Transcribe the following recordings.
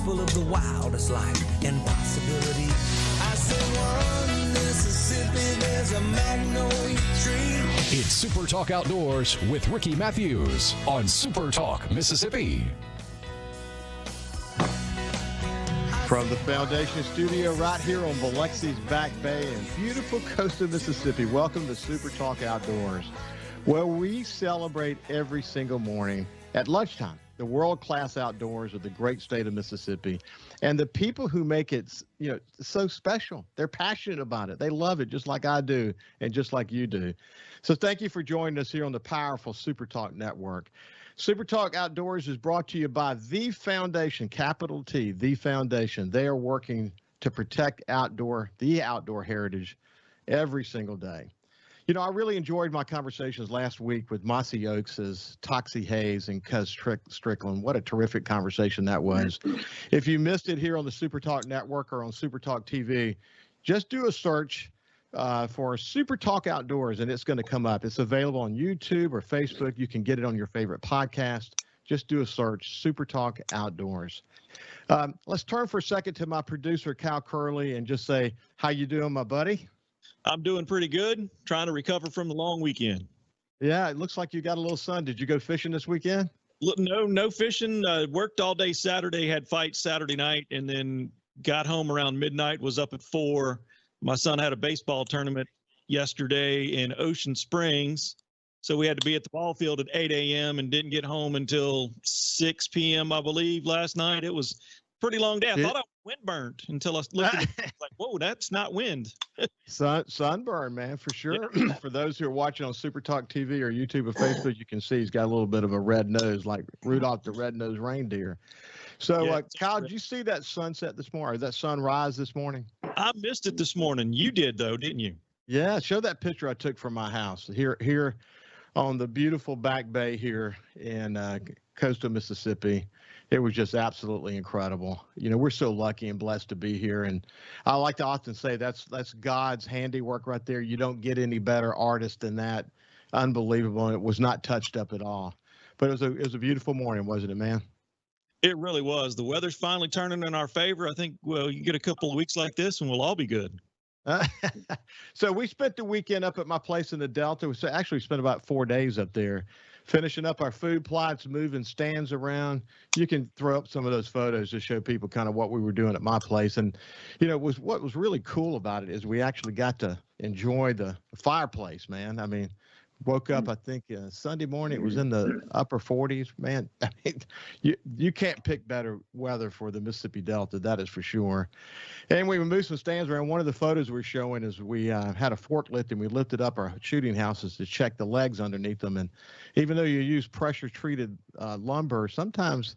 full of the wildest life and possibility. I said, one Mississippi, there's a magnolia tree. It's Super Talk Outdoors with Ricky Matthews on Super Talk Mississippi. From the Foundation Studio right here on Biloxi's Back Bay in beautiful coastal Mississippi, welcome to Super Talk Outdoors, where we celebrate every single morning at lunchtime the world-class outdoors of the great state of Mississippi and the people who make it, so special. They're passionate about it. They love it just like I do and just like you do. So thank you for joining us here on the powerful Super Talk Network. Super Talk Outdoors is brought to you by The Foundation, capital T, The Foundation. They are working to protect the outdoor heritage every single day. I really enjoyed my conversations last week with Mossy Oaks, Toxie Hayes, and Cuz Strickland. What a terrific conversation that was. If you missed it here on the Super Talk Network or on Super Talk TV, just do a search for Super Talk Outdoors, and it's going to come up. It's available on YouTube or Facebook. You can get it on your favorite podcast. Just do a search, Super Talk Outdoors. Let's turn for a second to my producer, Cal Curley, and just say, how you doing, my buddy? I'm doing pretty good, trying to recover from the long weekend. Yeah, it looks like you got a little sun. Did you go fishing this weekend? No fishing. Worked all day Saturday, had fights Saturday night, and then got home around midnight, was up at 4. My son had a baseball tournament yesterday in Ocean Springs, so we had to be at the ball field at 8 a.m. and didn't get home until 6 p.m., I believe, last night. It was a pretty long day. I thought I was windburned until I looked at it like, whoa, that's not wind. Sunburn, man, for sure. Yeah. For those who are watching on Super Talk TV or YouTube or Facebook, you can see he's got a little bit of a red nose, like Rudolph the Red-Nosed Reindeer. So, Kyle, did you see that sunset this morning, or that sunrise this morning? I missed it this morning. You did, though, didn't you? Yeah, show that picture I took from my house here on the beautiful Back Bay here in coastal Mississippi. It was just absolutely incredible. We're so lucky and blessed to be here. And I like to often say that's God's handiwork right there. You don't get any better artist than that. Unbelievable. And it was not touched up at all. But it was a beautiful morning, wasn't it, man? It really was. The weather's finally turning in our favor. I think, you get a couple of weeks like this and we'll all be good. So we spent the weekend up at my place in the Delta. We actually spent about 4 days up there, finishing up our food plots, moving stands around. You can throw up some of those photos to show people kind of what we were doing at my place. And, what was really cool about it is we actually got to enjoy the fireplace, man. I mean, woke up, I think, Sunday morning. It was in the upper 40s. Man, I mean, you can't pick better weather for the Mississippi Delta, that is for sure. And we moved some stands around. One of the photos we're showing is we had a forklift, and we lifted up our shooting houses to check the legs underneath them. And even though you use pressure-treated lumber, sometimes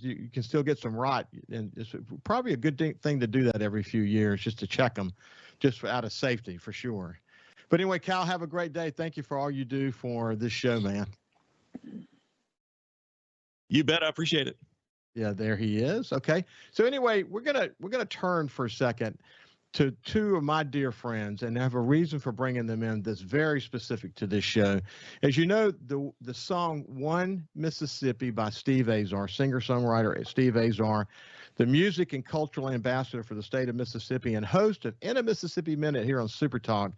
you can still get some rot. And it's probably a good thing to do that every few years, just to check them, just out of safety, for sure. But anyway, Cal, have a great day. Thank you for all you do for this show, man. You bet. I appreciate it. Yeah, there he is. Okay. So anyway, we're gonna turn for a second to two of my dear friends and have a reason for bringing them in that's very specific to this show. As you know, the song One Mississippi by Steve Azar, singer-songwriter Steve Azar, the music and cultural ambassador for the state of Mississippi and host of In a Mississippi Minute here on Super Talk.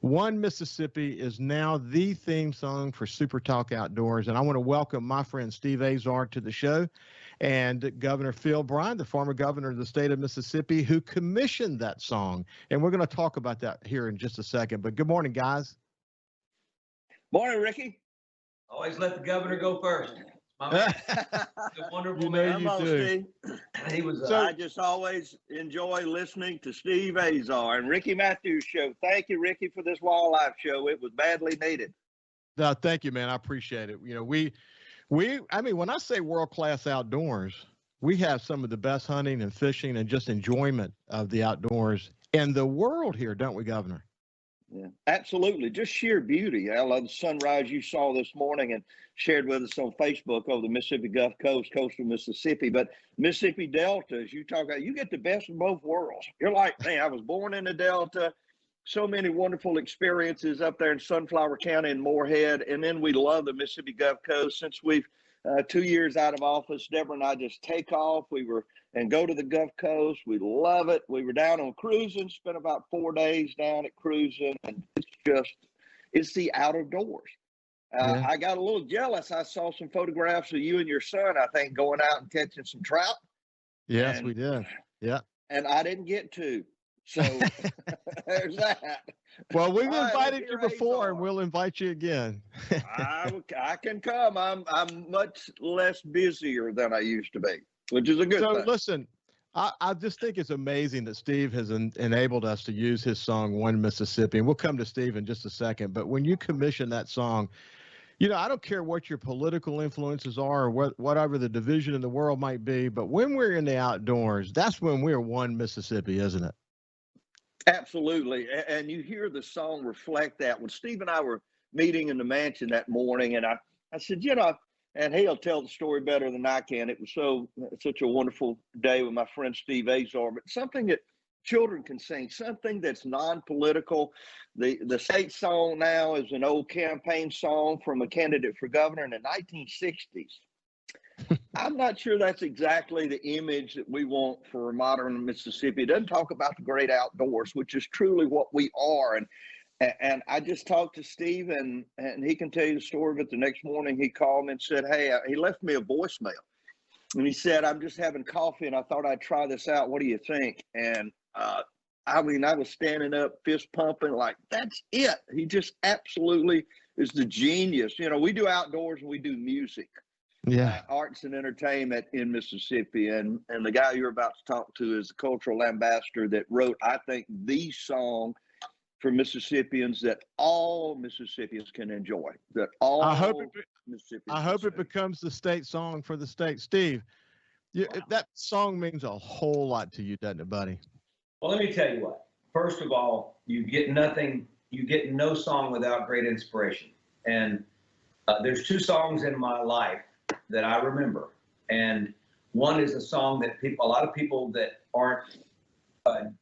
One Mississippi is now the theme song for Super Talk Outdoors. And I want to welcome my friend Steve Azar to the show and Governor Phil Bryant, the former governor of the state of Mississippi, who commissioned that song. And we're going to talk about that here in just a second. But good morning, guys. Morning, Ricky. Always let the governor go first. My man. The wonderful man. You do. Steve. He was. I just always enjoy listening to Steve Azar and Ricky Matthews show. Thank you, Ricky, for this wildlife show. It was badly needed. No, thank you, man. I appreciate it. I mean, when I say world-class outdoors, we have some of the best hunting and fishing and just enjoyment of the outdoors in the world here, don't we, Governor? Yeah, absolutely. Just sheer beauty. I love the sunrise you saw this morning and shared with us on Facebook over the Mississippi Gulf Coast, coastal Mississippi. But Mississippi Delta, as you talk about, you get the best of both worlds. You're like, man, I was born in the Delta. So many wonderful experiences up there in Sunflower County and Morehead. And then we love the Mississippi Gulf Coast since we've 2 years out of office, Deborah and I just take off. And go to the Gulf Coast. We love it. We were down on cruising, spent about 4 days down at cruising, and it's the outdoors. Yeah. I got a little jealous. I saw some photographs of you and your son, I think, going out and catching some trout. Yes, we did. Yeah. And I didn't get to. So there's that. Well, we've All right, invited let's you hear before, Azar. and we'll invite you again. I can come. I'm much less busier than I used to be, which is a good So thing. listen, I just think it's amazing that Steve has enabled us to use his song, One Mississippi. And we'll come to Steve in just a second. But when you commission that song, I don't care what your political influences are or whatever the division in the world might be. But when we're in the outdoors, that's when we're one Mississippi, isn't it? Absolutely. And you hear the song reflect that. When Steve and I were meeting in the mansion that morning, and I said, and he'll tell the story better than I can. It was such a wonderful day with my friend Steve Azar, but something that children can sing, something that's non-political. The state song now is an old campaign song from a candidate for governor in the 1960s. I'm not sure that's exactly the image that we want for modern Mississippi. It doesn't talk about the great outdoors, which is truly what we are. And I just talked to Steve, and he can tell you the story, but the next morning he called me and said, hey, he left me a voicemail. And he said, I'm just having coffee, and I thought I'd try this out. What do you think? And I was standing up, fist pumping, like, that's it. He just absolutely is the genius. We do outdoors and we do music. Yeah. Arts and entertainment in Mississippi. And the guy you're about to talk to is the cultural ambassador that wrote, I think, the song for Mississippians that all Mississippians can enjoy. I hope Mississippians it becomes the state song for the state. Steve, that song means a whole lot to you, doesn't it, buddy? Well, let me tell you what. First of all, you get no song without great inspiration. And there's two songs in my life that I remember. And one is a song that a lot of people that aren't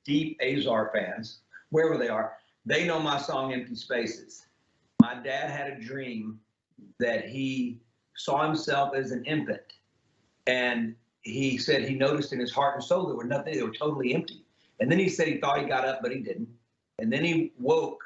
deep Azar fans, wherever they are, they know my song, Empty Spaces. My dad had a dream that he saw himself as an infant. And he said he noticed in his heart and soul there were nothing, they were totally empty. And then he said he thought he got up, but he didn't. And then he woke,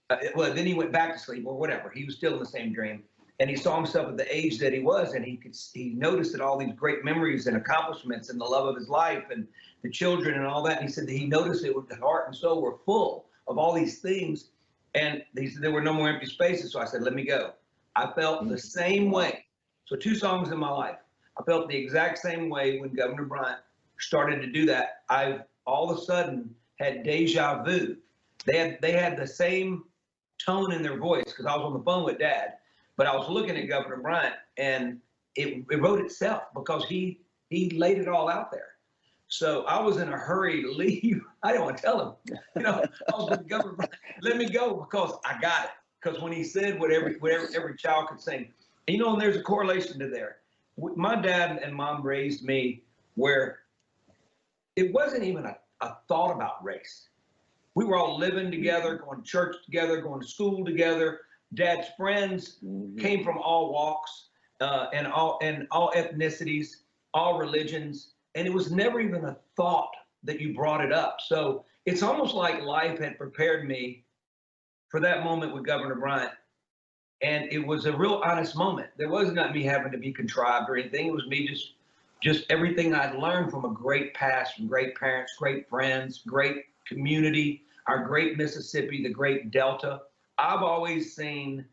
then he went back to sleep or whatever. He was still in the same dream. And he saw himself at the age that he was, and he noticed that all these great memories and accomplishments and the love of his life and the children and all that. And he said that he noticed it with the heart and soul were full of all these things. And he said there were no more empty spaces. So I said, let me go. I felt the same way. So two songs in my life. I felt the exact same way when Governor Bryant started to do that. I all of a sudden had deja vu. They had the same tone in their voice because I was on the phone with Dad. But I was looking at Governor Bryant, and it wrote itself because he laid it all out there. So I was in a hurry to leave. I didn't want to tell him. I was with Governor Bryant, let me go because I got it. Because when he said what every child could sing, and there's a correlation to there. My dad and mom raised me where it wasn't even a thought about race. We were all living together, going to church together, going to school together. Dad's friends came from all walks and all ethnicities, all religions, and it was never even a thought that you brought it up. So it's almost like life had prepared me for that moment with Governor Bryant, and it was a real honest moment. There wasn't me having to be contrived or anything. It was me just everything I'd learned from a great past, from great parents, great friends, great community, our great Mississippi, the great Delta. I've always seen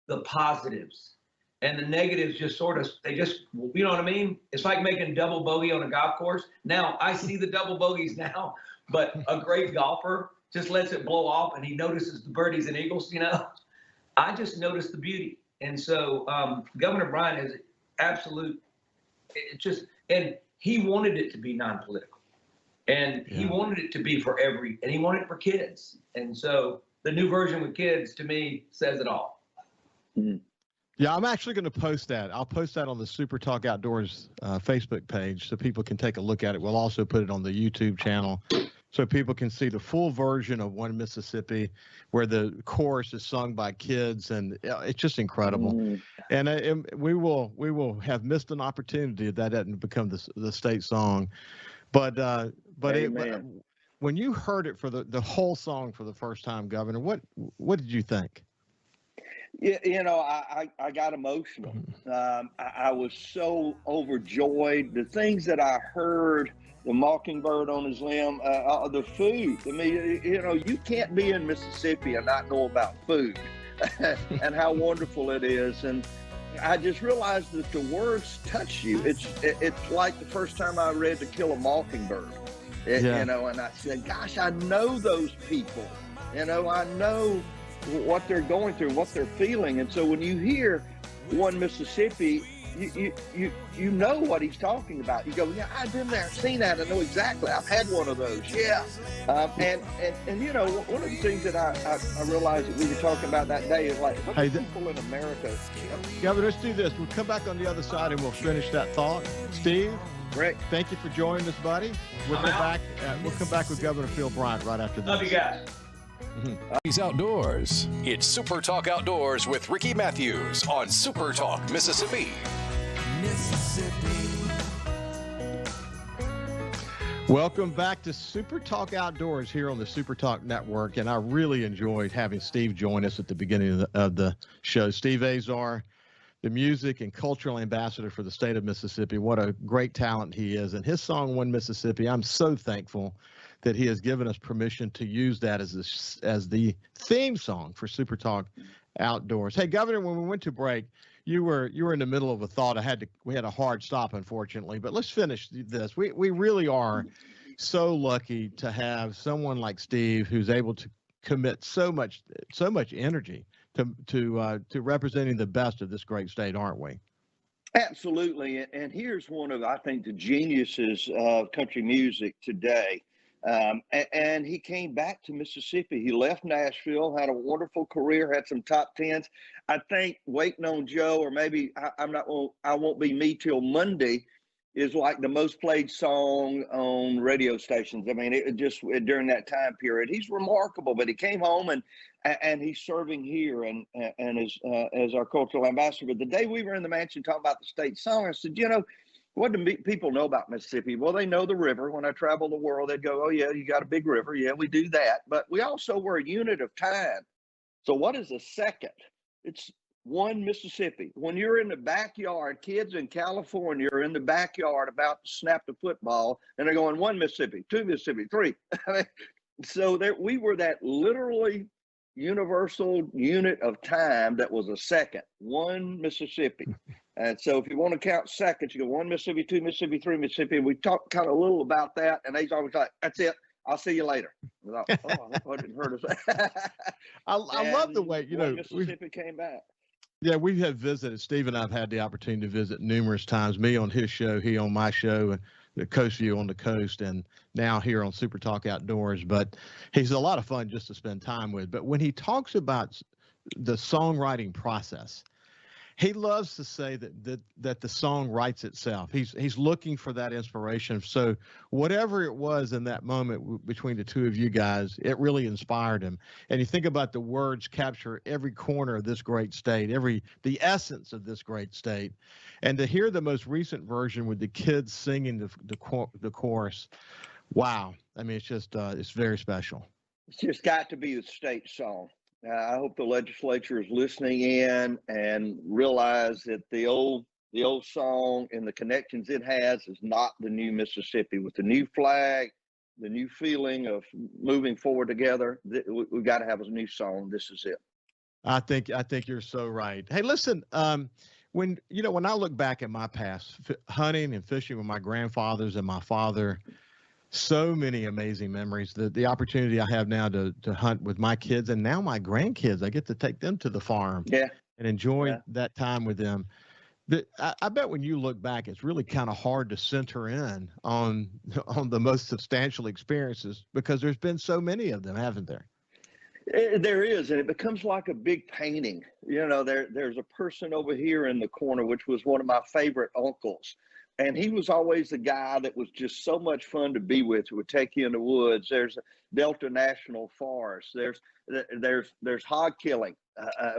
the positives, and the negatives just you know what I mean? It's like making double bogey on a golf course. Now I see the double bogeys now, but a great golfer just lets it blow off and he notices the birdies and eagles, I just noticed the beauty. And so Governor Bryant is absolute, and he wanted it to be non-political, and he wanted it to be and he wanted it for kids. And so the new version with kids, to me, says it all. Yeah, I'm actually going to post that. I'll post that on the SuperTalk Outdoors Facebook page so people can take a look at it. We'll also put it on the YouTube channel so people can see the full version of One Mississippi, where the chorus is sung by kids, and it's just incredible. And we will have missed an opportunity if that hadn't become the state song. But when you heard it for the whole song for the first time, Governor, what did you think? Yeah, I got emotional. I was so overjoyed. The things that I heard, the mockingbird on his limb, the food. I mean, you can't be in Mississippi and not know about food and how wonderful it is. And I just realized that the words touch you. It's like the first time I read To Kill a Mockingbird, and I said, gosh, I know those people. I know what they're going through, what they're feeling. And so when you hear One Mississippi, you know what he's talking about. You go, yeah, I've been there, seen that, I know exactly. I've had one of those. Yeah. And one of the things that I realized that we were talking about that day is like, what do people in America? Governor, let's do this. We'll come back on the other side and we'll finish that thought. Steve, Rick, thank you for joining us, buddy. We'll come back with Governor Phil Bryant right after this. Love you guys. He's Outdoors. It's Super Talk Outdoors with Ricky Matthews on Super Talk Mississippi. Welcome back to Super Talk Outdoors here on the Super Talk Network, and I really enjoyed having Steve join us at the beginning of the show. Steve Azar, the music and cultural ambassador for the state of Mississippi. What a great talent he is, and his song One Mississippi, I'm so thankful that he has given us permission to use that as the theme song for Super Talk Outdoors. Hey, Governor, when we went to break, you were in the middle of a thought. We had a hard stop, unfortunately, but let's finish this. We really are so lucky to have someone like Steve who's able to commit so much energy to representing the best of this great state, aren't we? Absolutely. And here's one of, I think, the geniuses of country music today. And he came back to Mississippi. He left Nashville, had a wonderful career, had some top tens. I think Waiting on Joe, or maybe I Won't Be Me Till Monday, is like the most played song on radio stations. I mean, it just during that time period. He's remarkable, but he came home and he's serving here and as our cultural ambassador. But the day we were in the mansion talking about the state song, I said, what do people know about Mississippi? Well, they know the river. When I travel the world, they'd go, oh, yeah, you got a big river. Yeah, we do that. But we also were a unit of time. So what is a second? It's one Mississippi. When you're in the backyard, kids in California are in the backyard about to snap the football, and they're going one Mississippi, two Mississippi, three. So we were that literally universal unit of time that was a second, one Mississippi. And so if you want to count seconds, you go one Mississippi, two Mississippi, three Mississippi. And we talked kind of a little about that. And he's always like, that's it. I'll see you later. I thought, I hope I didn't hurt us. I love the way, Mississippi came back. Yeah, we have visited. Steve and I have had the opportunity to visit numerous times, me on his show, he on my show, and the Coast View on the coast, and now here on Super Talk Outdoors. But he's a lot of fun just to spend time with. But when he talks about the songwriting process, he loves to say that the song writes itself. He's looking for that inspiration. So whatever it was in that moment between the two of you guys, it really inspired him. And you think about the words capture every corner of this great state, the essence of this great state. And to hear the most recent version with the kids singing the chorus, wow. I mean, it's just it's very special. It's just got to be the state song. I hope the legislature is listening in and realize that the old song and the connections it has is not the new Mississippi. With the new flag, the new feeling of moving forward together, we've got to have a new song. This is it. I think you're so right. Hey, listen, when I look back at my past, hunting and fishing with my grandfathers and my father, so many amazing memories. The opportunity I have now to hunt with my kids and now my grandkids, I get to take them to the farm and enjoy that time with them. I bet when you look back, it's really kind of hard to center in on the most substantial experiences because there's been so many of them, haven't there? There is, and it becomes like a big painting. There's a person over here in the corner, which was one of my favorite uncles. And he was always the guy that was just so much fun to be with, who would take you in the woods. There's Delta National Forest. There's hog killing.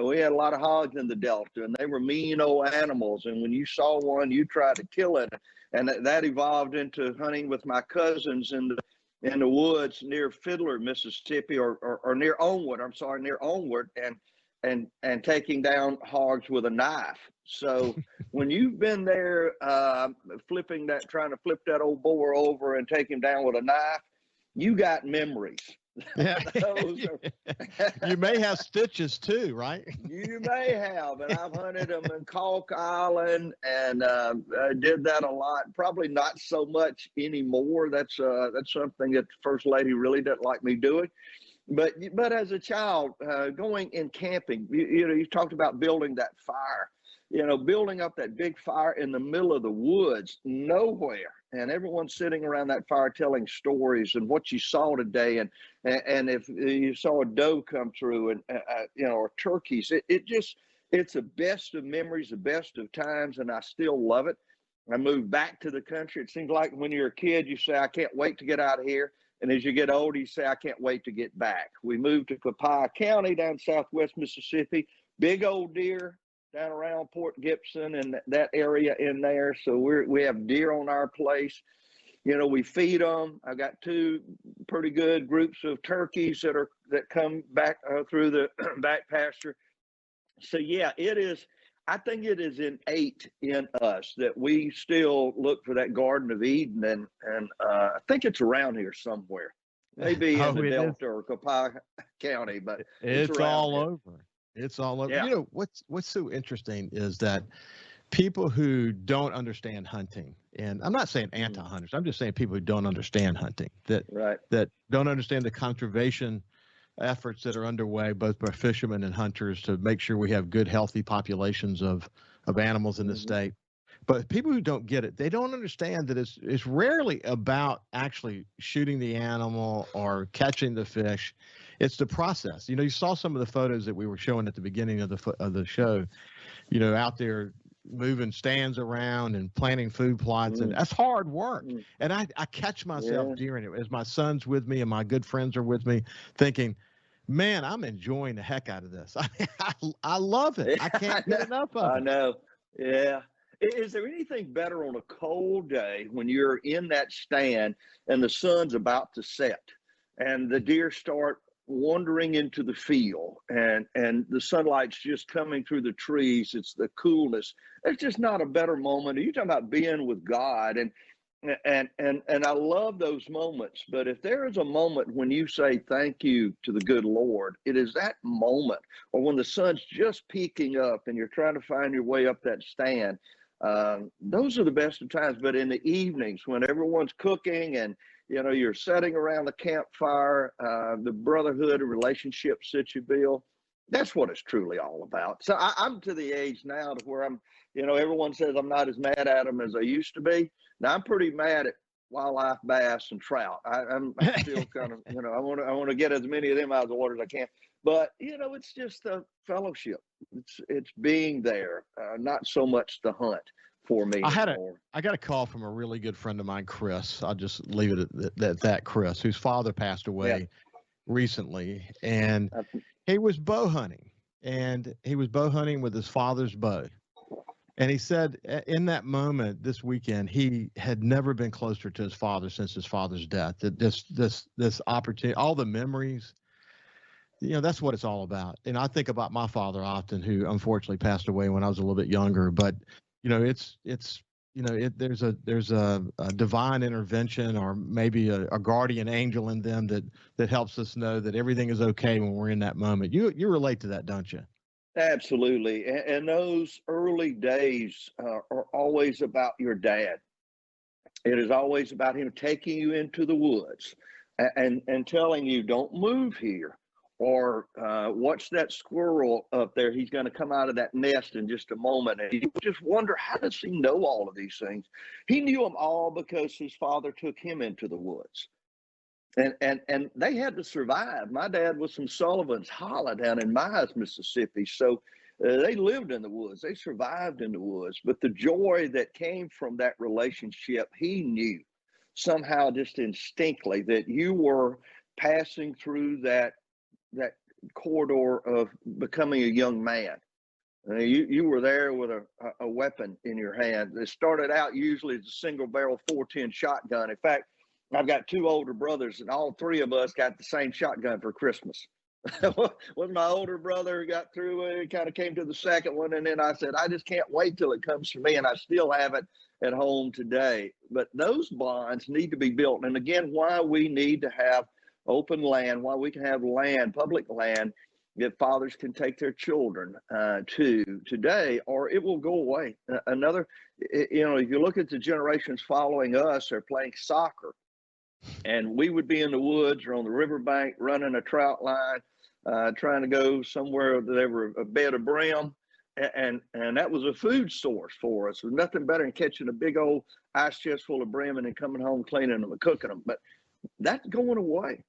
We had a lot of hogs in the Delta, and they were mean old animals. And when you saw one, you tried to kill it. And that evolved into hunting with my cousins in the woods near Fiddler, Mississippi, or near Onward. I'm sorry, near Onward, and taking down hogs with a knife. So when you've been there, trying to flip that old boar over and take him down with a knife, you got memories. Yeah. You may have stitches too, right? You may have, and I've hunted them in Calk Island, and I did that a lot. Probably not so much anymore. That's something that the First Lady really doesn't like me doing. But as a child, going and camping, you talked about building that fire. Building up that big fire in the middle of the woods, nowhere, and everyone's sitting around that fire telling stories and what you saw today, and if you saw a doe come through, and or turkeys, it's the best of memories, the best of times, and I still love it. I moved back to the country. It seems like when you're a kid, you say, I can't wait to get out of here. And as you get older, you say, I can't wait to get back. We moved to Copiah County down southwest Mississippi, big old deer down around Port Gibson and that area in there. So we have deer on our place. We feed them. I got 2 pretty good groups of turkeys that come back through the back pasture. So yeah, I think it is innate in us that we still look for that Garden of Eden, and I think it's around here somewhere, maybe in the Delta or Copiah County, but it's all here. over. It's all over. Yeah. What's so interesting is that people who don't understand hunting, and I'm not saying anti-hunters, I'm just saying people who don't understand hunting, that don't understand the conservation efforts that are underway, both by fishermen and hunters, to make sure we have good, healthy populations of animals in the state. But people who don't get it, they don't understand that it's rarely about actually shooting the animal or catching the fish. It's the process. You saw some of the photos that we were showing at the beginning of the show, out there moving stands around and planting food plots, and that's hard work. And I catch myself during it as my son's with me and my good friends are with me, thinking, man, I'm enjoying the heck out of this. I love it. I can't get enough of it. I know. Yeah. Is there anything better on a cold day when you're in that stand and the sun's about to set and the deer start wandering into the field and the sunlight's just coming through the trees? It's the coolness. There's just not a better moment. You're talking about being with God, and I love those moments. But if there is a moment when you say thank you to the good Lord, it is that moment, or when the sun's just peeking up and you're trying to find your way up that stand. Those are the best of times. But in the evenings when everyone's cooking and you're sitting around the campfire, the brotherhood and relationships that you build, that's what it's truly all about. So I'm to the age now to where I'm, everyone says I'm not as mad at them as I used to be. Now I'm pretty mad at wildlife, bass, and trout. I'm still kind of, I want to get as many of them out of the water as I can. But it's just the fellowship. It's being there, not so much the hunt for me anymore. I got a call from a really good friend of mine, Chris. I'll just leave it at that. Chris, whose father passed away recently, and he was bow hunting, and he was bow hunting with his father's bow. And he said in that moment this weekend, he had never been closer to his father since his father's death. That this opportunity, all the memories, that's what it's all about. And I think about my father often, who unfortunately passed away when I was a little bit younger. But there's a divine intervention, or maybe a guardian angel in them that helps us know that everything is okay when we're in that moment. You relate to that, don't you? Absolutely. And those early days are always about your dad. It is always about him taking you into the woods and telling you, don't move here, or watch that squirrel up there. He's going to come out of that nest in just a moment. And you just wonder, how does he know all of these things? He knew them all because his father took him into the woods. And they had to survive. My dad was from Sullivan's Hollow down in Mize, Mississippi. So They lived in the woods. They survived in the woods. But the joy that came from that relationship, he knew somehow just instinctively that you were passing through that corridor of becoming a young man. You were there with a weapon in your hand. It started out usually as a single barrel 410 shotgun. In fact, I've got two older brothers, and all three of us got the same shotgun for Christmas. When my older brother got through it, he kind of came to the second one, and then I said, I just can't wait till it comes to me, and I still have it at home today. But those bonds need to be built. And again, why we need to have open land, why we can have land, public land, that fathers can take their children to today, or it will go away. If you look at the generations following us, they're playing soccer, and we would be in the woods or on the riverbank running a trout line, trying to go somewhere that there were a bed of brim, and that was a food source for us. There's nothing better than catching a big old ice chest full of brim and then coming home cleaning them and cooking them. But that's going away,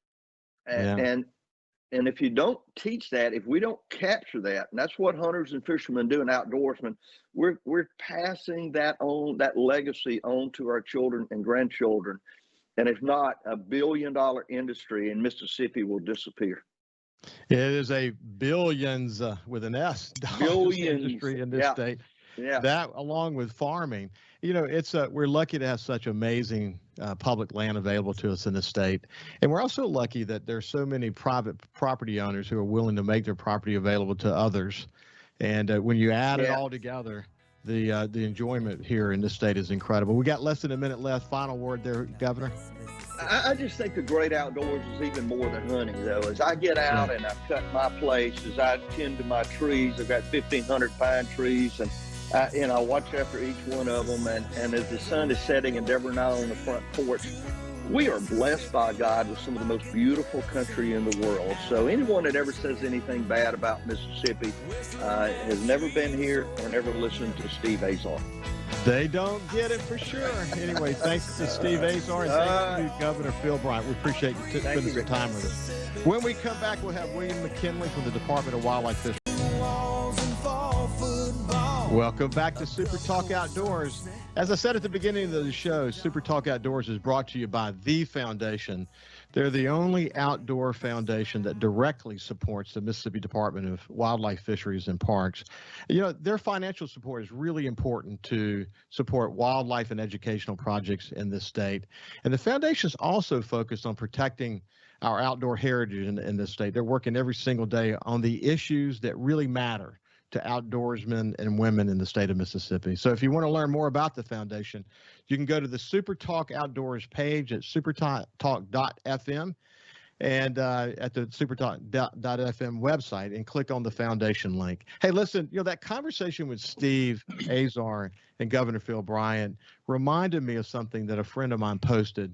and if you don't teach that, if we don't capture that, and that's what hunters and fishermen do and outdoorsmen, we're passing that legacy on to our children and grandchildren. And if not, $1 billion industry in Mississippi will disappear. It is a billions with an S industry in this state. Yeah. That, along with farming, we're lucky to have such amazing public land available to us in the state. And we're also lucky that there's so many private property owners who are willing to make their property available to others. And when you add it all together, the enjoyment here in this state is incredible. We got less than a minute left. Final word there, Governor. I just think the great outdoors is even more than hunting, though. As I get out and I cut my place, as I tend to my trees, I've got 1,500 pine trees, and I watch after each one of them. And as the sun is setting and Deborah and I on the front porch, we are blessed by God with some of the most beautiful country in the world. So anyone that ever says anything bad about Mississippi has never been here or never listened to Steve Azar. They don't get it for sure. Anyway, thanks to Steve Azar and thanks to Governor Phil Bryant. We appreciate you spending some time with us. When we come back, we'll have William McKinley from the Department of Wildlife Fisheries. Welcome back to Super Talk Outdoors. As I said at the beginning of the show, Super Talk Outdoors is brought to you by The Foundation. They're the only outdoor foundation that directly supports the Mississippi Department of Wildlife, Fisheries, and Parks. Their financial support is really important to support wildlife and educational projects in this state. And the foundation is also focused on protecting our outdoor heritage in this state. They're working every single day on the issues that really matter to outdoorsmen and women in the state of Mississippi. So if you want to learn more about the foundation, you can go to the SuperTalk Outdoors page at supertalk.fm and at the supertalk.fm website and click on the foundation link. Hey, listen, that conversation with Steve Azar and Governor Phil Bryant reminded me of something that a friend of mine posted.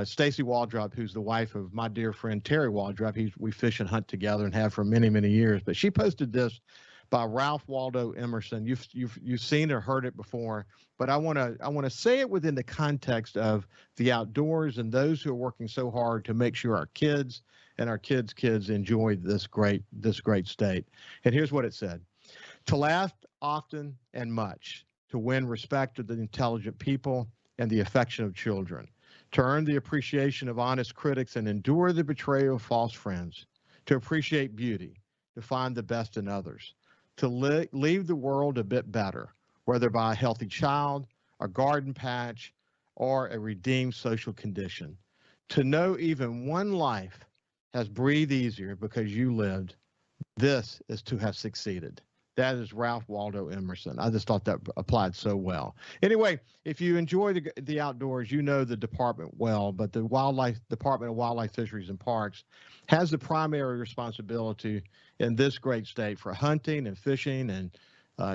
Stacy Waldrop, who's the wife of my dear friend Terry Waldrop, we fish and hunt together and have for many, many years. But she posted this by Ralph Waldo Emerson. You've seen or heard it before, but I want to say it within the context of the outdoors and those who are working so hard to make sure our kids and our kids' kids enjoy this great state. And here's what it said: to laugh often and much, to win respect of the intelligent people and the affection of children, to earn the appreciation of honest critics and endure the betrayal of false friends, to appreciate beauty, to find the best in others, to leave the world a bit better, whether by a healthy child, a garden patch, or a redeemed social condition. To know even one life has breathed easier because you lived, this is to have succeeded. That is Ralph Waldo Emerson. I just thought that applied so well. Anyway, if you enjoy the outdoors, you know the department well, but the Department of Wildlife, Fisheries, and Parks has the primary responsibility in this great state for hunting and fishing and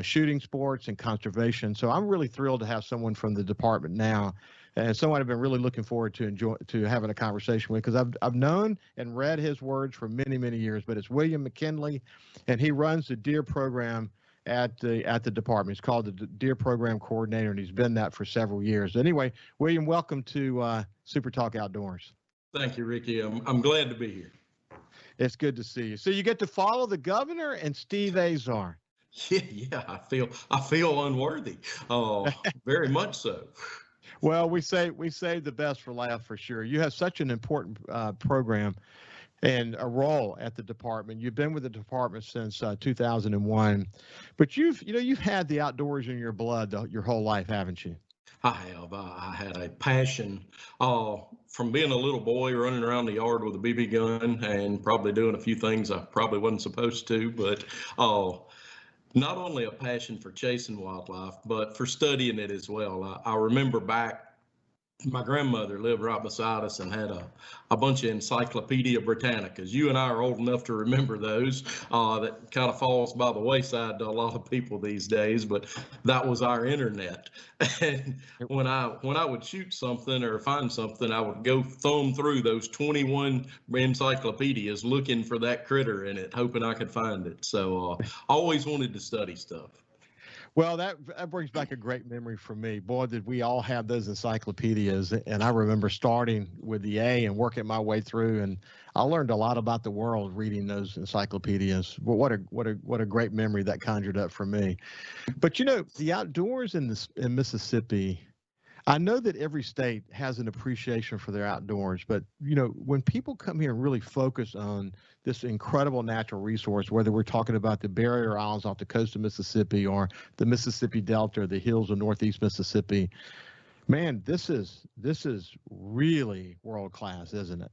shooting sports and conservation. So I'm really thrilled to have someone from the department now, and someone I've been really looking forward to having a conversation with, because I've known and read his words for many, many years. But it's William McKinley, and he runs the deer program at the department. He's called the Deer Program Coordinator, and he's been that for several years. Anyway, William, welcome to Super Talk Outdoors. Thank you, Ricky. I'm glad to be here. It's good to see you. So you get to follow the governor and Steve Azar. Yeah, I feel unworthy. Very much so. Well, we save the best for last for sure. You have such an important program and a role at the department. You've been with the department since 2001, but you've had the outdoors in your blood your whole life, haven't you? I have. I had a passion from being a little boy running around the yard with a BB gun and probably doing a few things I probably wasn't supposed to, but not only a passion for chasing wildlife, but for studying it as well. I remember back, my grandmother lived right beside us and had a bunch of Encyclopedia Britannicas. You and I are old enough to remember those. That kind of falls by the wayside to a lot of people these days, but that was our internet. And when I would shoot something or find something, I would go thumb through those 21 encyclopedias looking for that critter in it, hoping I could find it. So I always wanted to study stuff. Well, that brings back a great memory for me. Boy, did we all have those encyclopedias. And I remember starting with the A and working my way through. And I learned a lot about the world reading those encyclopedias. But what a great memory that conjured up for me. But the outdoors in Mississippi, I know that every state has an appreciation for their outdoors, but when people come here and really focus on this incredible natural resource, whether we're talking about the barrier islands off the coast of Mississippi or the Mississippi Delta or the hills of Northeast Mississippi, man, this is really world class, isn't it?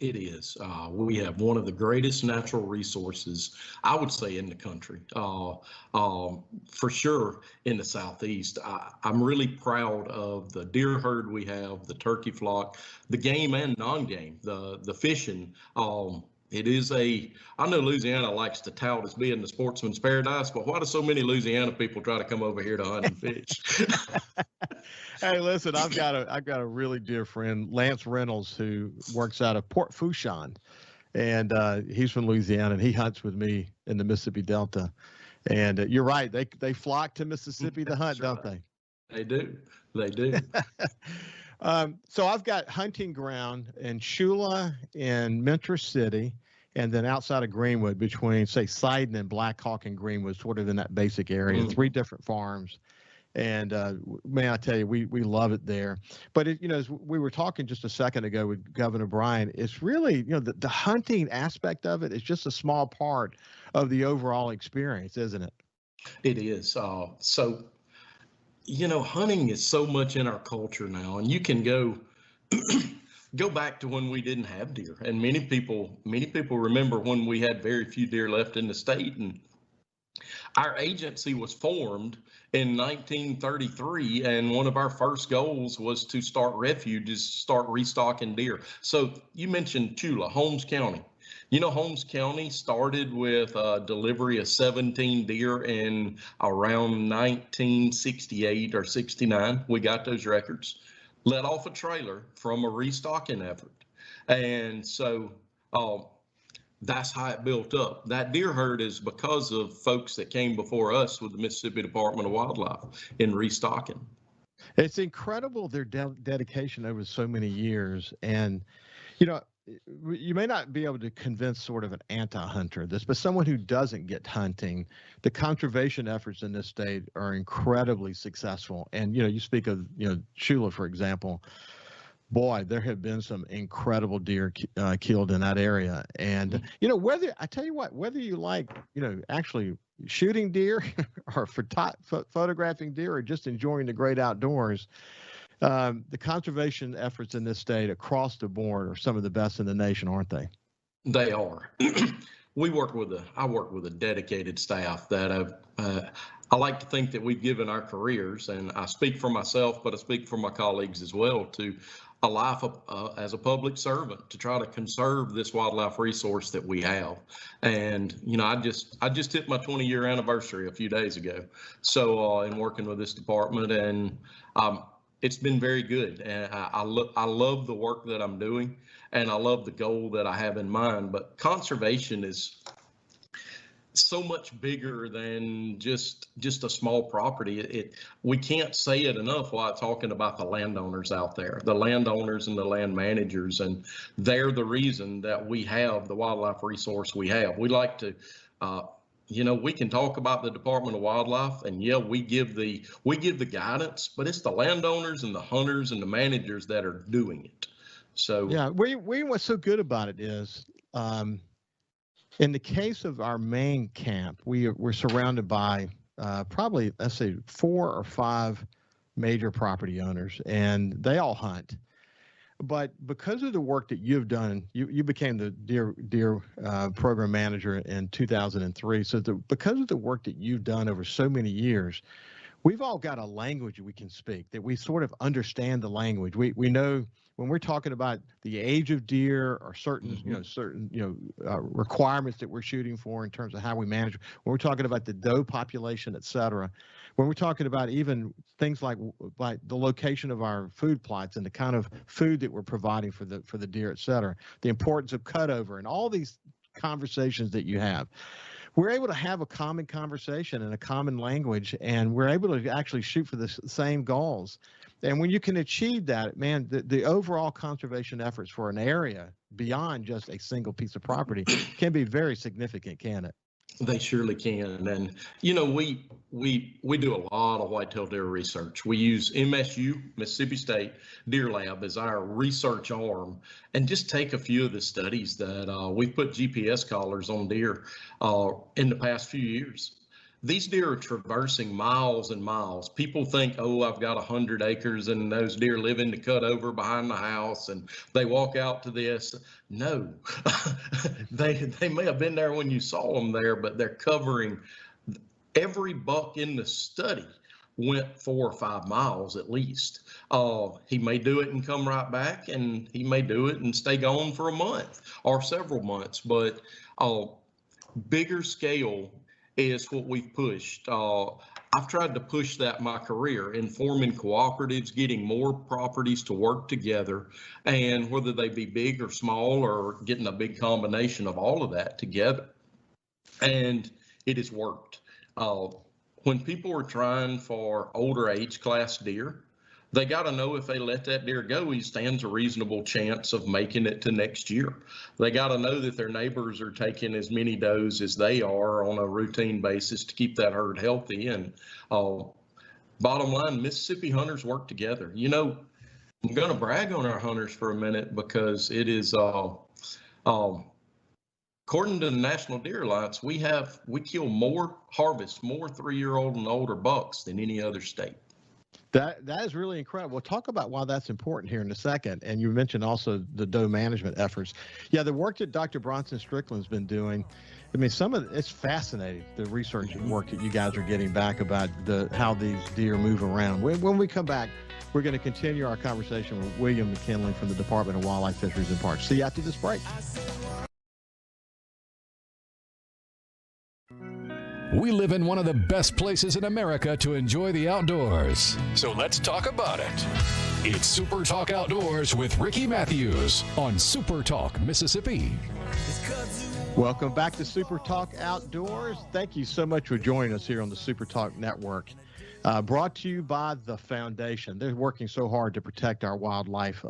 It is. We have one of the greatest natural resources, I would say, in the country. For sure in the Southeast. I'm really proud of the deer herd we have, the turkey flock, the game and non-game, the fishing. I know Louisiana likes to tout as being the sportsman's paradise, but why do so many Louisiana people try to come over here to hunt and fish? Hey, listen, I've got a really dear friend, Lance Reynolds, who works out of Port Fourchon, and he's from Louisiana, and he hunts with me in the Mississippi Delta. And you're right, they flock to Mississippi to hunt, don't they? They do. They do. So I've got hunting ground in Shula and Mentor City, and then outside of Greenwood between, say, Sidon and Black Hawk and Greenwood, sort of in that basic area, 3 different farms. And man, I tell you, we love it there. But as we were talking just a second ago with Governor Bryant, it's really the hunting aspect of it is just a small part of the overall experience, isn't it? It is. So hunting is so much in our culture now, and you can go back to when we didn't have deer, and many people remember when we had very few deer left in the state, and our agency was formed in 1933, and one of our first goals was to start refuges, start restocking deer. So you mentioned Tula, Holmes County. Holmes County started with a delivery of 17 deer in around 1968 or 69. We got those records, let off a trailer from a restocking effort. And so that's how it built up. That deer herd is because of folks that came before us with the Mississippi Department of Wildlife in restocking. It's incredible, their dedication over so many years. And, you may not be able to convince sort of an anti-hunter this, but someone who doesn't get hunting, the conservation efforts in this state are incredibly successful. And, you speak of, Shula, for example. Boy, there have been some incredible deer killed in that area. And, whether you like, actually shooting deer or photographing deer or just enjoying the great outdoors, the conservation efforts in this state across the board are some of the best in the nation, aren't they? They are. I work with a dedicated staff that I like to think that we've given our careers, and I speak for myself, but I speak for my colleagues as well, to a life as a public servant to try to conserve this wildlife resource that we have. And I just hit my 20-year anniversary a few days ago, so in working with this department, and it's been very good. And I love the work that I'm doing, and I love the goal that I have in mind. But conservation is so much bigger than just a small property. We can't say it enough while talking about the landowners out there, the landowners and the land managers, and they're the reason that we have the wildlife resource we have. We like to we can talk about the Department of Wildlife, and yeah, we give the guidance, but it's the landowners and the hunters and the managers that are doing it. So yeah, what's so good about it is, in the case of our main camp, we're surrounded by probably, let's say, 4 or 5 major property owners, and they all hunt. But because of the work that you've done, you became the deer program manager in 2003. So because of the work that you've done over so many years, we've all got a language we can speak, that we sort of understand the language. We know when we're talking about the age of deer or certain requirements that we're shooting for in terms of how we manage. When we're talking about the doe population, et cetera. When we're talking about even things like the location of our food plots and the kind of food that we're providing for the deer, et cetera, the importance of cutover and all these conversations that you have, we're able to have a common conversation and a common language, and we're able to actually shoot for the same goals. And when you can achieve that, man, the overall conservation efforts for an area beyond just a single piece of property can be very significant, can it? They surely can. And, we do a lot of whitetail deer research. We use MSU, Mississippi State Deer Lab, as our research arm, and just take a few of the studies that we've put GPS collars on deer in the past few years. These deer are traversing miles and miles. People think, oh, I've got 100 acres and those deer live in the cutover behind the house and they walk out to this. No, they may have been there when you saw them there, but they're covering every buck in the study went 4 or 5 miles at least. He may do it and come right back, and he may do it and stay gone for a month or several months, but bigger scale is what we've pushed. I've tried to push that in my career in forming cooperatives, getting more properties to work together, and whether they be big or small or getting a big combination of all of that together. And it has worked. When people are trying for older age class deer, they got to know if they let that deer go, he stands a reasonable chance of making it to next year. They got to know that their neighbors are taking as many does as they are on a routine basis to keep that herd healthy. And bottom line, Mississippi hunters work together. I'm going to brag on our hunters for a minute, because it is, according to the National Deer Alliance, we kill harvest more 3-year-old and older bucks than any other state. That is really incredible. We'll talk about why that's important here in a second. And you mentioned also the doe management efforts. Yeah, the work that Dr. Bronson Strickland's been doing, I mean, it's fascinating, the research and work that you guys are getting back about how these deer move around. When we come back, we're going to continue our conversation with William McKinley from the Department of Wildlife, Fisheries, and Parks. See you after this break. We live in one of the best places in America to enjoy the outdoors. So let's talk about it. It's Super Talk Outdoors with Ricky Matthews on Super Talk, Mississippi. Welcome back to Super Talk Outdoors. Thank you so much for joining us here on the Super Talk Network. Brought to you by the Foundation. They're working so hard to protect our wildlife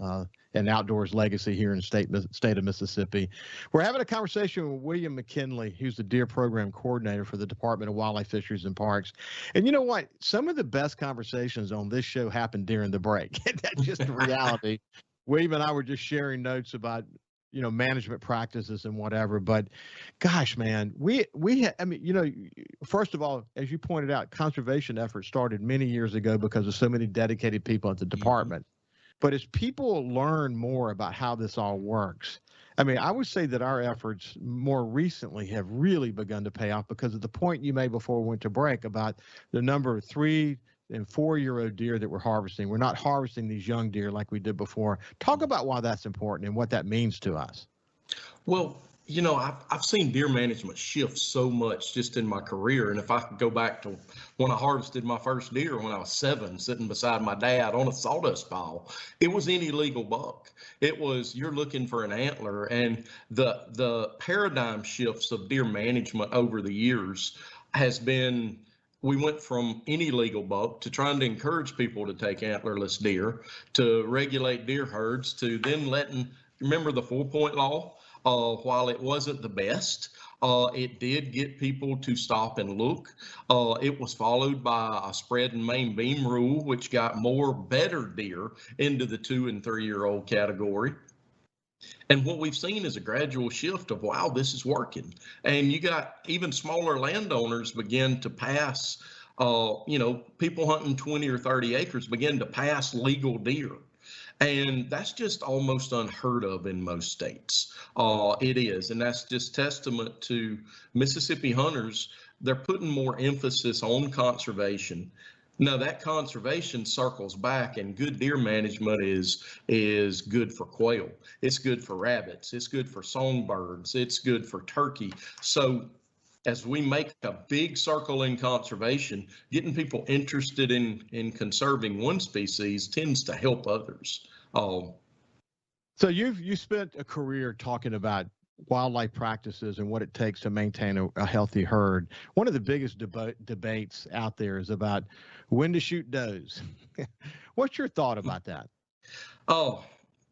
and outdoors legacy here in the state of Mississippi. We're having a conversation with William McKinley, who's the Deer Program Coordinator for the Department of Wildlife, Fisheries, and Parks. And you know what? Some of the best conversations on this show happen during the break. That's just the reality. William and I were just sharing notes about management practices and whatever. But gosh, man, first of all, as you pointed out, conservation efforts started many years ago because of so many dedicated people at the department. But as people learn more about how this all works, I mean, I would say that our efforts more recently have really begun to pay off because of the point you made before we went to break about the number of 3- and 4-year-old deer that we're harvesting. We're not harvesting these young deer like we did before. Talk about why that's important and what that means to us. Well, I've seen deer management shift so much just in my career. And if I could go back to when I harvested my first deer when I was 7, sitting beside my dad on a sawdust pile, it was any legal buck. It was, you're looking for an antler. And the paradigm shifts of deer management over the years has been, we went from any legal buck to trying to encourage people to take antlerless deer, to regulate deer herds, to then remember the 4-point law? While it wasn't the best, It did get people to stop and look. It was followed by a spread and main beam rule, which got more better deer into the 2 and 3 year old category. And what we've seen is a gradual shift of, wow, this is working. And you got even smaller landowners begin to pass, people hunting 20 or 30 acres begin to pass legal deer. And that's just almost unheard of in most states. It is. And that's just testament to Mississippi hunters. They're putting more emphasis on conservation. Now that conservation circles back, and good deer management is good for quail. It's good for rabbits. It's good for songbirds. It's good for turkey. So as we make a big circle in conservation, getting people interested in conserving one species tends to help others. So you spent a career talking about wildlife practices and what it takes to maintain a healthy herd. One of the biggest debates out there is about when to shoot does. What's your thought about that? Oh,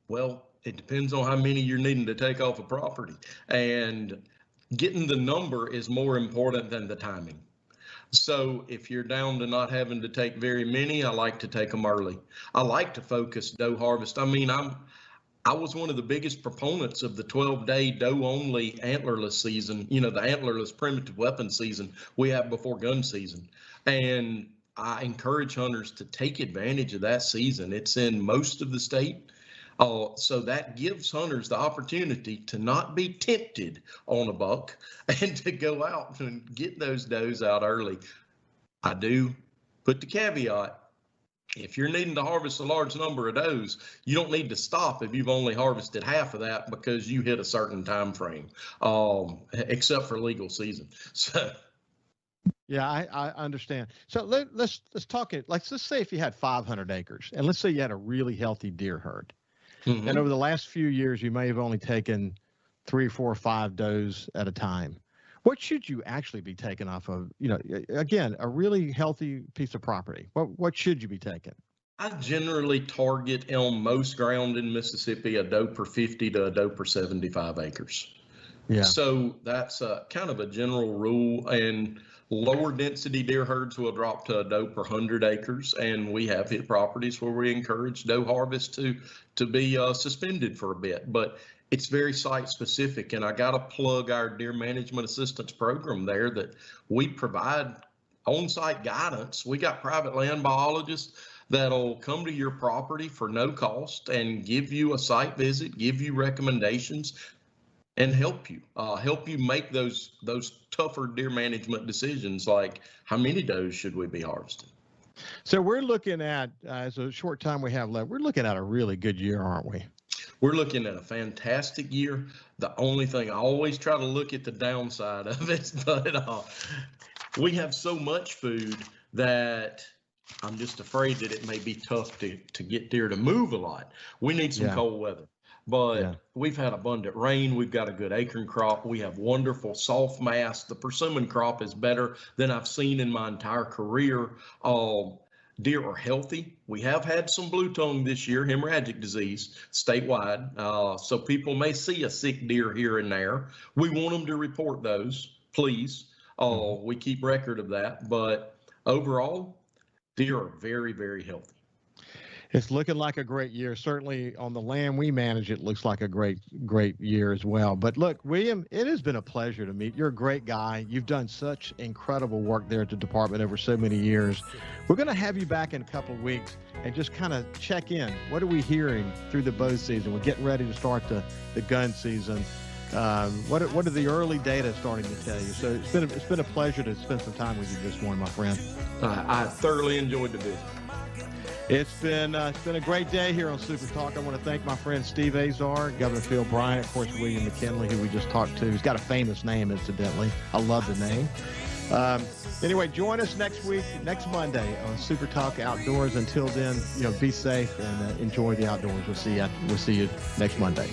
well, it depends on how many you're needing to take off a property. And getting the number is more important than the timing. So if you're down to not having to take very many, I like to take them early. I like to focus doe harvest. I mean, I was one of the biggest proponents of the 12-day doe-only antlerless season, the antlerless primitive weapon season we have before gun season. And I encourage hunters to take advantage of that season. It's in most of the state. So that gives hunters the opportunity to not be tempted on a buck and to go out and get those does out early. I do put the caveat. If you're needing to harvest a large number of does, you don't need to stop if you've only harvested half of that because you hit a certain time frame, except for legal season. So, yeah, I understand. So let's talk it. Let's say if you had 500 acres, and let's say you had a really healthy deer herd, and over the last few years you may have only taken 3, 4, or 5 does at a time. What should you actually be taking off of, again, a really healthy piece of property? What should you be taking? I generally target on most ground in Mississippi a doe per 50 to a doe per 75 acres. Yeah. So that's kind of a general rule. And lower density deer herds will drop to a doe per 100 acres. And we have hit properties where we encourage doe harvest to be suspended for a bit. But it's very site specific, and I got to plug our deer management assistance program there that we provide on-site guidance. We got private land biologists that'll come to your property for no cost and give you a site visit, give you recommendations, and help you make those tougher deer management decisions, like how many does should we be harvesting. So we're looking at, as a short time we have left, we're looking at a really good year, aren't we? We're looking at a fantastic year. The only thing, I always try to look at the downside of it, but we have so much food that I'm just afraid that it may be tough to get deer to move a lot. We need some cold weather, but we've had abundant rain. We've got a good acorn crop. We have wonderful soft mass. The persimmon crop is better than I've seen in my entire career. Deer are healthy. We have had some blue tongue this year, hemorrhagic disease, statewide. So people may see a sick deer here and there. We want them to report those, please. We keep record of that. But overall, deer are very, very healthy. It's looking like a great year. Certainly on the land we manage, it looks like a great year as well. But look, William, it has been a pleasure to meet. You're a great guy. You've done such incredible work there at the department over so many years. We're going to have you back in a couple of weeks and just kind of check in. What are we hearing through the bow season? We're getting ready to start the gun season. What are the early data starting to tell you? So it's been a pleasure to spend some time with you this morning, my friend. I thoroughly enjoyed the visit. It's been a great day here on Super Talk. I want to thank my friend Steve Azar, Governor Phil Bryant, of course, William McKinley, who we just talked to. He's got a famous name, incidentally. I love the name. Anyway, join us next Monday on Super Talk Outdoors. Until then, be safe and enjoy the outdoors. We'll see you next Monday.